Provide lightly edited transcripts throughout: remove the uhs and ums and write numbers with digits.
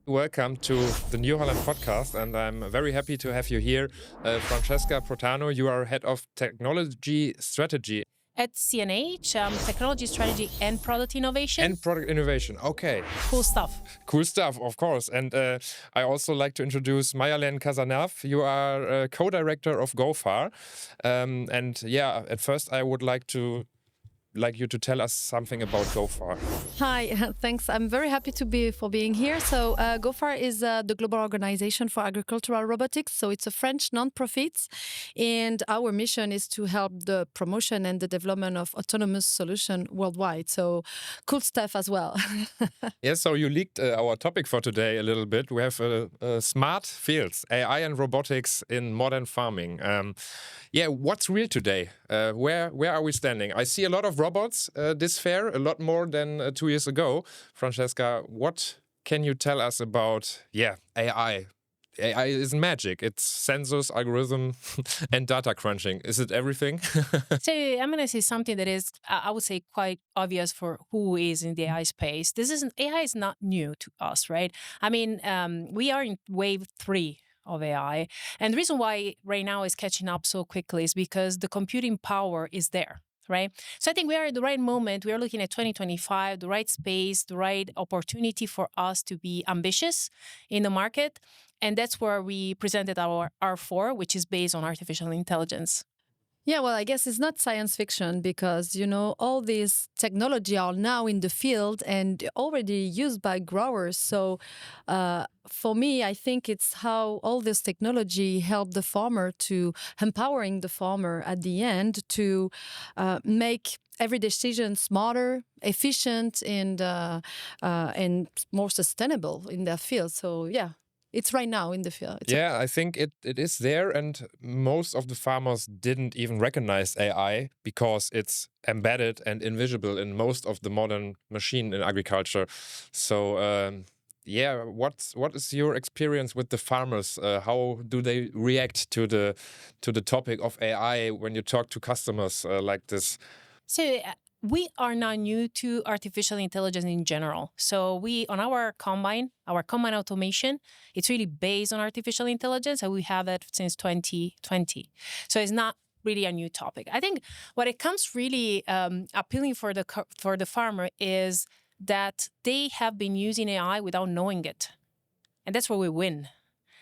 Welcome to the New Holland podcast, and I'm very happy to have you here. Francesca Protano, you are head of technology strategy At CNH, technology strategy and product innovation. and product innovation. Okay, Cool stuff. cool stuff, of course. And I also like to introduce Mayalen Cazenave. You are co-director of GoFar. And yeah, at first I would like you to tell us something about GoFar. Hi, thanks. I'm very happy for being here. So GoFar is the global organization for agricultural robotics. So it's a French nonprofit, and our mission is to help the promotion and the development of autonomous solution worldwide. So cool stuff as well. Yeah, so you leaked our topic for today a little bit. We have smart fields, AI and robotics in modern farming. Yeah, what's real today? Where are we standing? I see a lot of robots this fair, a lot more than 2 years ago. Francesca, what can you tell us about AI? AI is magic. It's sensors, algorithm, and data crunching. Is it everything? So I'm going to say something that is, I would say, quite obvious for who is in the AI space. AI is not new to us, right? I mean, we are in wave 3 of AI. And the reason why right now is catching up so quickly is because the computing power is there. Right. So I think we are at the right moment. We are looking at 2025, the right space, the right opportunity for us to be ambitious in the market. And that's where we presented our R4, which is based on artificial intelligence. Yeah, well, I guess it's not science fiction because, all these technology are now in the field and already used by growers. So for me, I think it's how all this technology help the farmer to empowering the farmer at the end to make every decision smarter, efficient, and more sustainable in their field. So yeah. It's right now in the field. Yeah, I think it is there, and most of the farmers didn't even recognize AI because it's embedded and invisible in most of the modern machine in agriculture. So, yeah, what is your experience with the farmers? How do they react to the topic of AI when you talk to customers like this? So we are not new to artificial intelligence in general. So on our combine automation, it's really based on artificial intelligence, and we have that since 2020. So it's not really a new topic. I think what it comes really appealing for the farmer is that they have been using AI without knowing it, and that's where we win.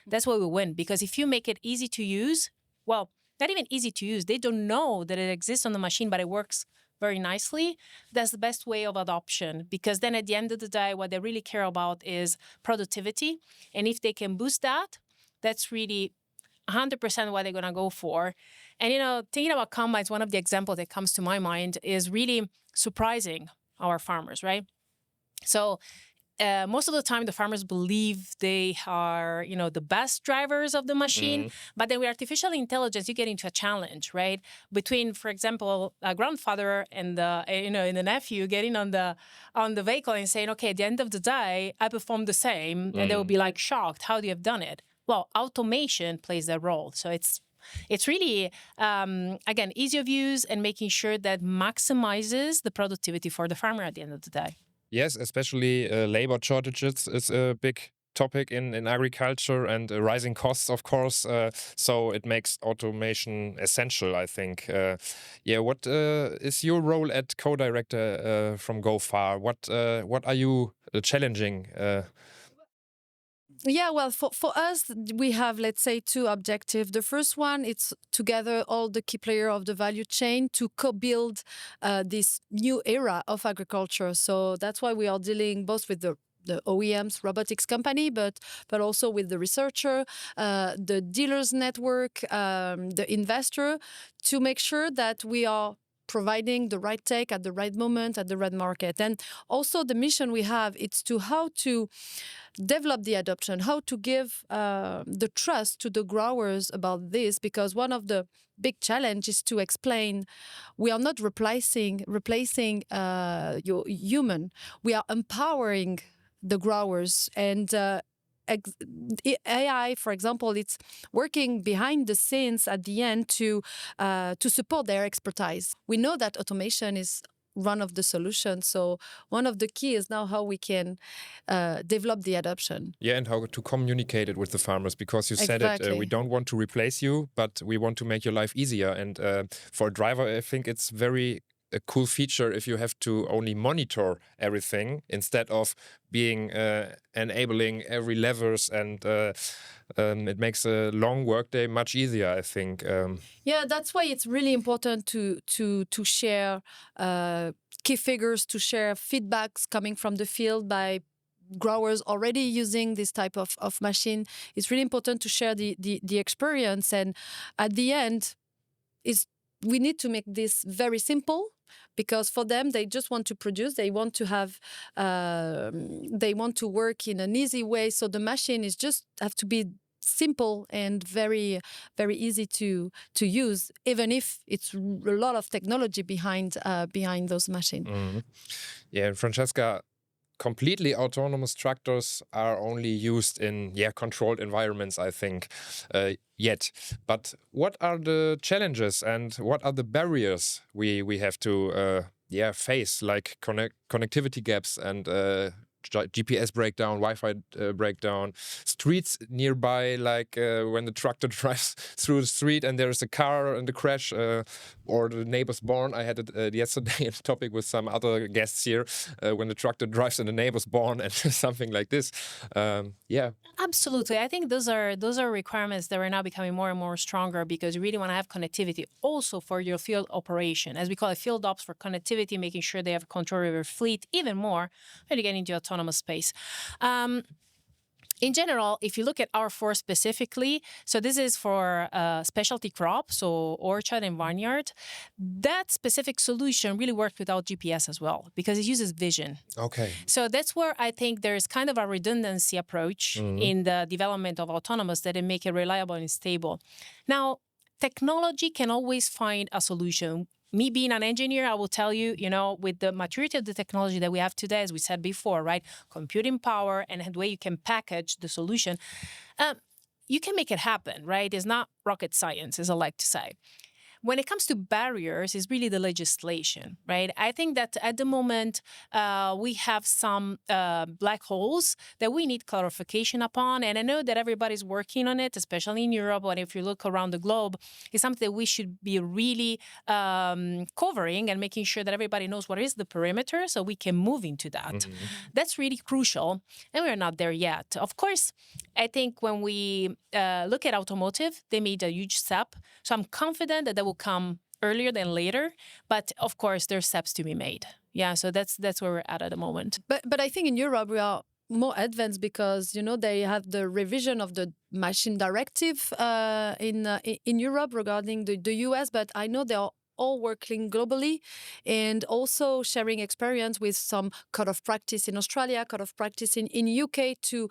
That's where we win, because if you make it easy to use, well, not even easy to use, they don't know that it exists on the machine, but it works very nicely. That's the best way of adoption, because then at the end of the day, what they really care about is productivity. And if they can boost that, that's really 100% what they're going to go for. And, thinking about combines, one of the examples that comes to my mind is really surprising our farmers, right? So most of the time, the farmers believe they are, the best drivers of the machine. But then with artificial intelligence, you get into a challenge, right? Between, for example, a grandfather and the nephew getting on the vehicle and saying, okay, at the end of the day, I perform the same, and they will be like shocked. How do you have done it? Well, automation plays that role. So it's really, again, easy of use and making sure that maximizes the productivity for the farmer at the end of the day. Yes, especially labor shortages is a big topic in agriculture, and rising costs, of course. So it makes automation essential, I think. What is your role at co-director from GoFar? What are you challenging? Yeah, well, for us, we have, let's say, two objectives. The first one, it's to gather all the key players of the value chain to co-build this new era of agriculture. So that's why we are dealing both with the OEMs, robotics company, but also with the researcher, the dealers network, the investor, to make sure that we are providing the right tech at the right moment at the right market. And also the mission we have, it's to how to develop the adoption, how to give the trust to the growers about this, because one of the big challenge is to explain we are not replacing your human. We are empowering the growers, and AI, for example, it's working behind the scenes at the end to support their expertise. We know that automation is one of the solutions. So one of the key is now how we can develop the adoption. Yeah, and how to communicate it with the farmers, because you said it, Exactly. we don't want to replace you, but we want to make your life easier. And for a driver, I think it's very a cool feature if you have to only monitor everything instead of being enabling every levers, and it makes a long workday much easier, I think. Yeah, that's why it's really important to share key figures, to share feedbacks coming from the field by growers already using this type of machine. It's really important to share the experience, and at the end, we need to make this very simple, because for them, they just want to produce, they want to have, they want to work in an easy way. So the machine is just have to be simple and very, very easy to use, even if it's a lot of technology behind those machines. Yeah, Francesca, completely autonomous tractors are only used in controlled environments, I think, yet. But what are the challenges and what are the barriers we have to face, like connectivity gaps and GPS breakdown, Wi-Fi breakdown, streets nearby, like when the tractor drives through the street and there's a car and the crash, or the neighbor's barn. I had it yesterday a topic with some other guests here, when the tractor drives in the neighbor's barn and something like this. Absolutely. I think those are requirements that are now becoming more and more stronger, because you really want to have connectivity also for your field operation, as we call it, field ops, for connectivity, making sure they have control over your fleet, even more when you get into autonomous space. In general, if you look at R4 specifically, so this is for specialty crop, so orchard and vineyard, that specific solution really worked without GPS as well, because it uses vision. Okay. So that's where I think there's kind of a redundancy approach in the development of autonomous that make it reliable and stable. Now, technology can always find a solution. Me being an engineer, I will tell you, with the maturity of the technology that we have today, as we said before, right? Computing power and the way you can package the solution, you can make it happen, right? It's not rocket science, as I like to say. When it comes to barriers, it's really the legislation, right? I think that at the moment, we have some black holes that we need clarification upon. And I know that everybody's working on it, especially in Europe. And if you look around the globe, it's something that we should be really covering and making sure that everybody knows what is the perimeter so we can move into that. That's really crucial. And we're not there yet. Of course, I think when we look at automotive, they made a huge step. So I'm confident that will come earlier than later, but of course there's steps to be made. Yeah, so that's where we're at the moment. But I think in Europe we are more advanced, because they have the revision of the machine directive in Europe regarding the US, but I know they are all working globally and also sharing experience with some code of practice in Australia, code of practice in UK to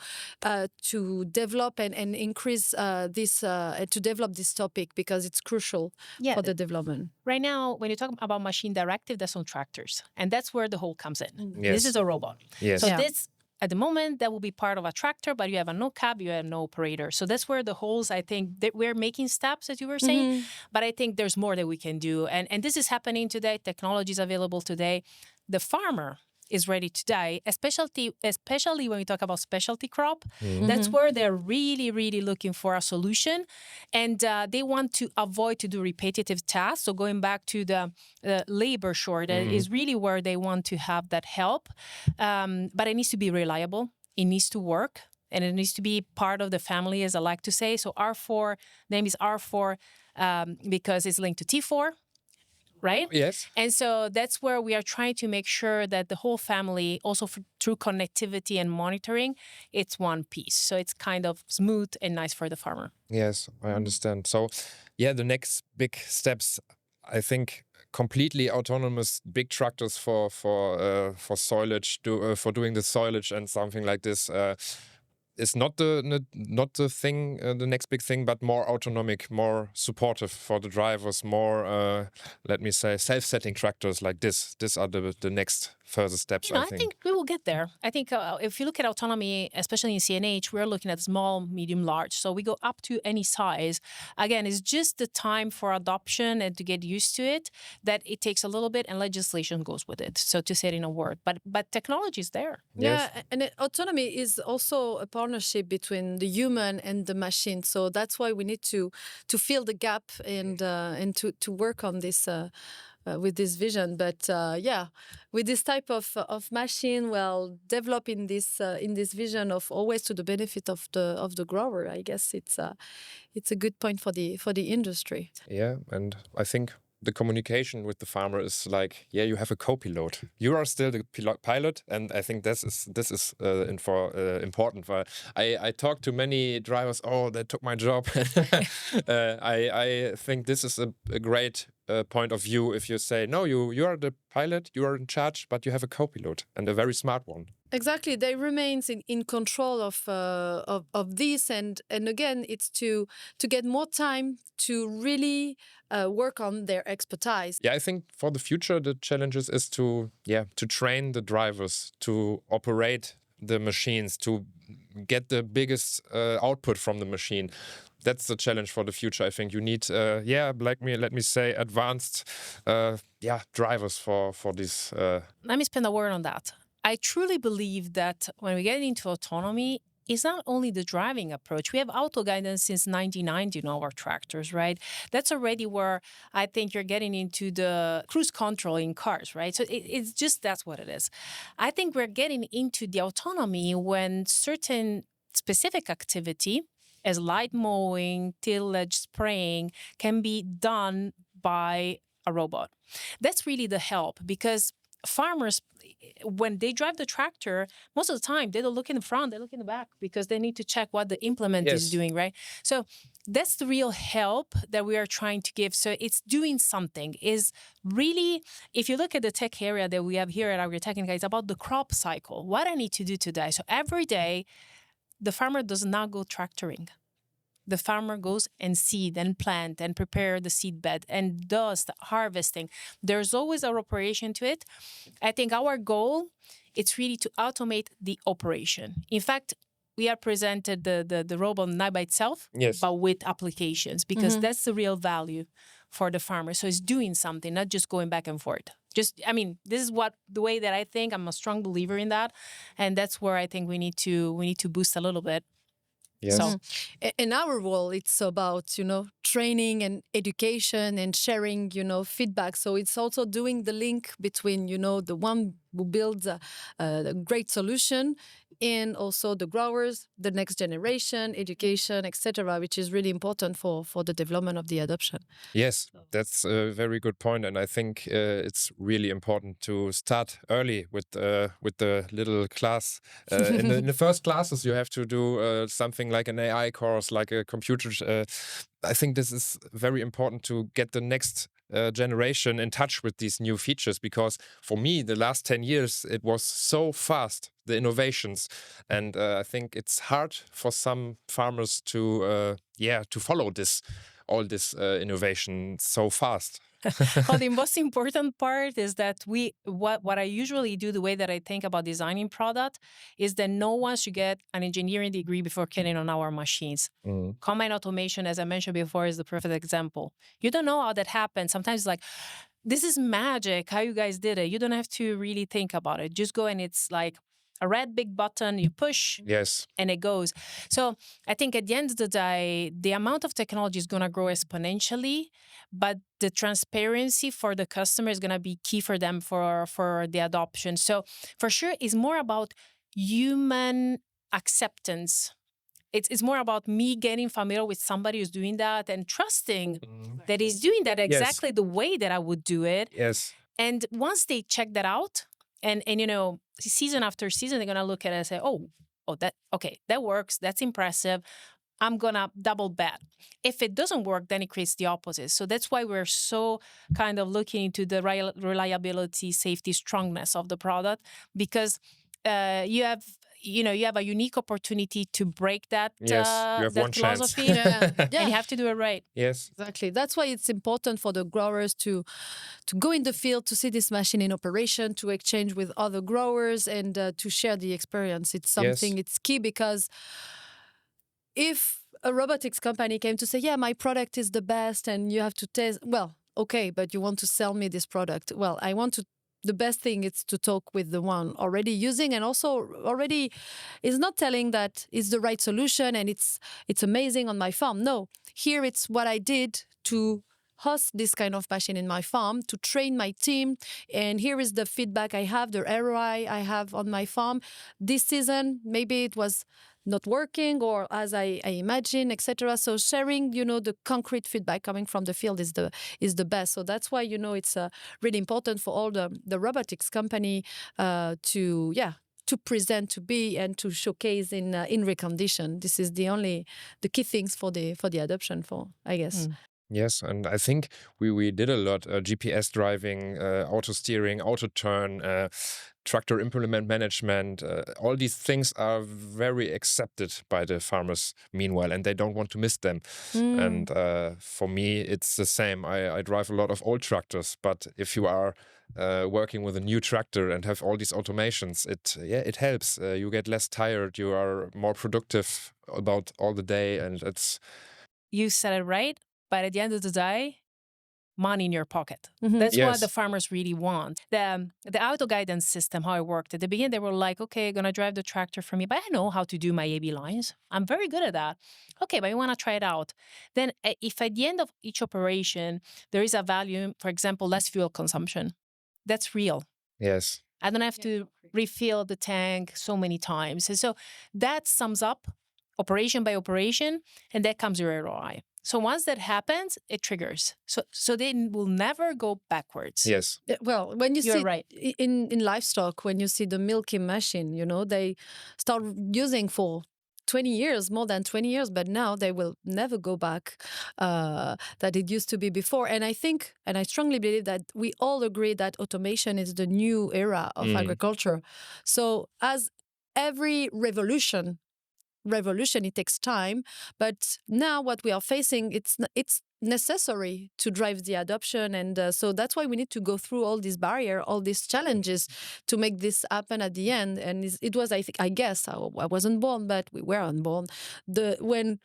develop and increase to develop this topic, because it's crucial for the development. Right now, when you talk about machine directive, that's on tractors, and that's where the hole comes in. Yes. This is a robot. Yes. So this, at the moment, that will be part of a tractor, but you have a no cab, you have no operator. So that's where the holes, I think, that we're making steps, as you were saying, but I think there's more that we can do. And this is happening today. Technology is available today. The farmer is ready today, especially when we talk about specialty crop. That's where they're really, really looking for a solution. And they want to avoid to do repetitive tasks. So going back to the labor shortage is really where they want to have that help. But it needs to be reliable. It needs to work. And it needs to be part of the family, as I like to say. So R4, name is R4 because it's linked to T4. Right? Yes. And so that's where we are trying to make sure that the whole family, also through connectivity and monitoring, it's one piece. So it's kind of smooth and nice for the farmer. Yes, I understand. So, the next big steps, I think, completely autonomous big tractors for soilage, for doing the soilage and something like this. is not the thing, the next big thing, but more autonomic, more supportive for the drivers, more let me say self-setting tractors like this. These are the next further steps. I think we will get there. I think if you look at autonomy, especially in CNH, we're looking at small, medium, large. So we go up to any size. Again, it's just the time for adoption and to get used to it that it takes a little bit, and legislation goes with it. So to say it in a word, but technology is there. Yeah, and autonomy is also a partnership between the human and the machine. So that's why we need to fill the gap and to work on this. With this vision, but with this type of machine, well, developing this vision of always to the benefit of the grower, I guess it's a good point for the industry. Yeah, and I think the communication with the farmer is like, you have a co-pilot. You are still the pilot, and I think this is important. I talked to many drivers. Oh, they took my job. I think this is a great point of view if you say, no, you are the pilot, you are in charge, but you have a co-pilot, and a very smart one. Exactly, they remains in control of this, and again, it's to get more time to really work on their expertise. Yeah, I think for the future, the challenges is to train the drivers to operate the machines, to get the biggest output from the machine. That's the challenge for the future. I think you need, let me say, advanced, drivers for this. Let me spend a word on that. I truly believe that when we get into autonomy, it's not only the driving approach. We have auto guidance since 1990 in our tractors, right? That's already where I think you're getting into the cruise control in cars, right? So it's just that's what it is. I think we're getting into the autonomy when certain specific activity, as light mowing, tillage, spraying, can be done by a robot. That's really the help, because farmers, when they drive the tractor, most of the time they don't look in the front, they look in the back, because they need to check what the implement is doing, right? So that's the real help that we are trying to give. So it's doing something. Is really, if you look at the tech area that we have here at Agritechnica, it's about the crop cycle. What I need to do today. So every day, the farmer does not go tractoring. The farmer goes and seed and plant and prepare the seed bed and does the harvesting. There's always an operation to it. I think our goal, it's really to automate the operation. In fact, we have presented the robot not by itself, but with applications, because that's the real value for the farmer. So it's doing something, not just going back and forth. This is the way that I think. I'm a strong believer in that. And that's where I think we need to boost a little bit. Yes. So, in our role, it's about, training and education and sharing, feedback. So it's also doing the link between, the one who builds a great solution and also the growers, the next generation, education, etc., which is really important for the development of the adoption. Yes, that's a very good point, and I think it's really important to start early with the little class. In the first classes, you have to do something like an AI course, like a computer. I think this is very important to get the next generation in touch with these new features, because for me, the last 10 years, it was so fast, the innovations. And I think it's hard for some farmers to follow all this innovation so fast. Well, the most important part is that what I usually do, the way that I think about designing product, is that no one should get an engineering degree before getting on our machines. Combine automation, as I mentioned before, is the perfect example. You don't know how that happens. Sometimes it's like, this is magic, how you guys did it. You don't have to really think about it. Just go, and it's like a red big button, you push, and it goes. So I think at the end of the day, the amount of technology is going to grow exponentially, but the transparency for the customer is going to be key for them for the adoption. So for sure, it's more about human acceptance. It's more about me getting familiar with somebody who's doing that and trusting that he's doing that exactly the way that I would do it. Yes. And once they check that out, and season after season, they're gonna look at it and say, that works. That's impressive. I'm gonna double bet. If it doesn't work, then it creates the opposite. So that's why we're so kind of looking into the reliability, safety, strongness of the product, because you have you know, you have a unique opportunity to break that Yes, you have that one chance. philosophy, Yeah. and Yeah. you have to do it right. Yes. Exactly. That's why it's important for the growers to go in the field, to see this machine in operation, to exchange with other growers, and to share the experience. It's something. Yes. It's key, because if a robotics company came to say, "Yeah, my product is the best," and you have to test, well, okay, but you want to sell me this product. Well, I want to. The best thing is to talk with the one already using, and also already is not telling that it's the right solution and it's amazing on my farm. No, here it's what I did to host this kind of machine in my farm, to train my team, and here is the feedback I have, the ROI I have on my farm. This season, maybe it was not working or as I imagine, etc. So sharing, the concrete feedback coming from the field is the best. So that's why, it's really important for all the robotics company to present, to be, and to showcase in recondition. This is the key things for the adoption, for, I guess. Yes, and I think we did a lot. GPS driving, auto steering, auto turn, tractor implement management. All these things are very accepted by the farmers meanwhile, and they don't want to miss them. And for me, it's the same. I drive a lot of old tractors, but if you are working with a new tractor and have all these automations, it helps. You get less tired. You are more productive about all the day, and it's You said it right, but at the end of the day, money in your pocket. Mhm. That's what Yes. the farmers really want. The auto guidance system, how it worked at the beginning, they were like, okay, gonna drive the tractor for me, but I know how to do my AB lines. I'm very good at that. Okay, but I want to try it out. Then if at the end of each operation, there is a value, for example, less fuel consumption, that's real. yes. I don't have to refill the tank so many times. And so that sums up operation by operation, and that comes your ROI. So once that happens, it triggers. So they will never go backwards. Yes. Well, when you You're see right. in livestock, when you see the milking machine, they start using for 20 years, more than 20 years, but now they will never go back that it used to be before. And I think, and I strongly believe that we all agree that automation is the new era of agriculture. So as every revolution, it takes time, but now what we are facing, it's necessary to drive the adoption, and so that's why we need to go through all these barriers, all these challenges to make this happen at the end. And it was, I guess, I wasn't born, but we were unborn when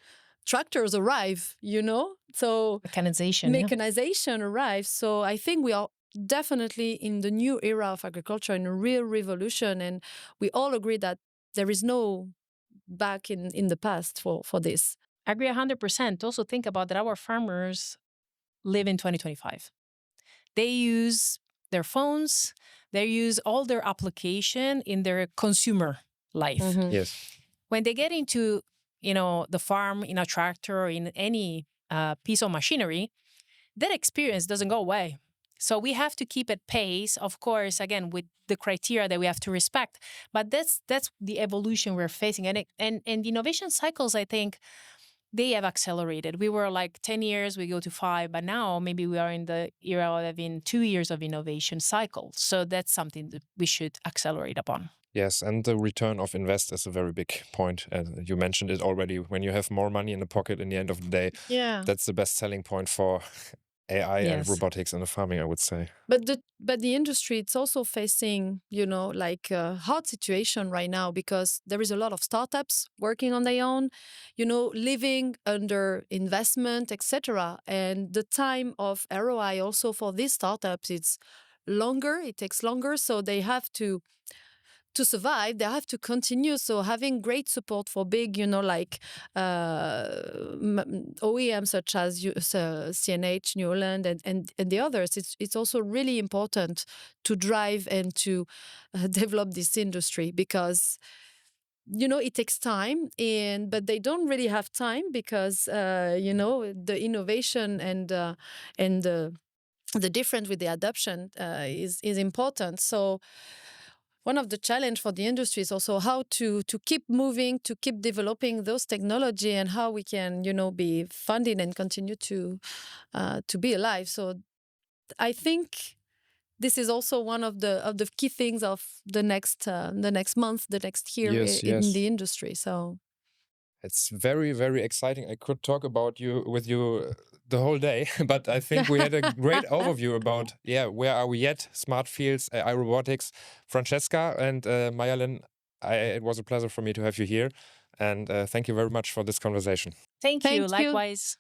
tractors arrive, so Mechanization. Yeah. mechanization arrives. So I think we are definitely in the new era of agriculture, in a real revolution, and we all agree that there is no back in the past for this. I agree 100%. Also think about that our farmers live in 2025. They use their phones, they use all their application in their consumer life. Mhm. Yes. When they get into, the farm, in a tractor, or in any piece of machinery, that experience doesn't go away. So we have to keep at pace, of course, again, with the criteria that we have to respect. But that's the evolution we're facing. And the innovation cycles, I think, they have accelerated. We were like 10 years, we go to 5, but now maybe we are in the era of having 2 years of innovation cycle. So that's something that we should accelerate upon. Yes, and the return of invest is a very big point. You mentioned it already. When you have more money in the pocket in the end of the day, Yeah. that's the best selling point for AI and Yes. robotics in the farming, I would say. But the industry, it's also facing, a hard situation right now, because there is a lot of startups working on their own, living under investment, etc. And the time of ROI also for these startups, it's longer. It takes longer, so they have to survive, they have to continue. So having great support for big, OEMs such as CNH, New Holland, and the others, it's also really important to drive and to develop this industry, because it takes time, but they don't really have time, because the innovation and the difference with the adoption is important. So one of the challenge for the industry is also how to keep moving, to keep developing those technology, and how we can, be funded and continue to be alive. So I think this is also one of the key things of the next month, the next year Yes, in yes. the industry. So It's very, very exciting. I could talk about with you the whole day, but I think we had a great overview about, yeah, where are we at? Smart fields, AI robotics. Francesca and Mayalin, it was a pleasure for me to have you here. And thank you very much for this conversation. Thank you. thank you. Likewise.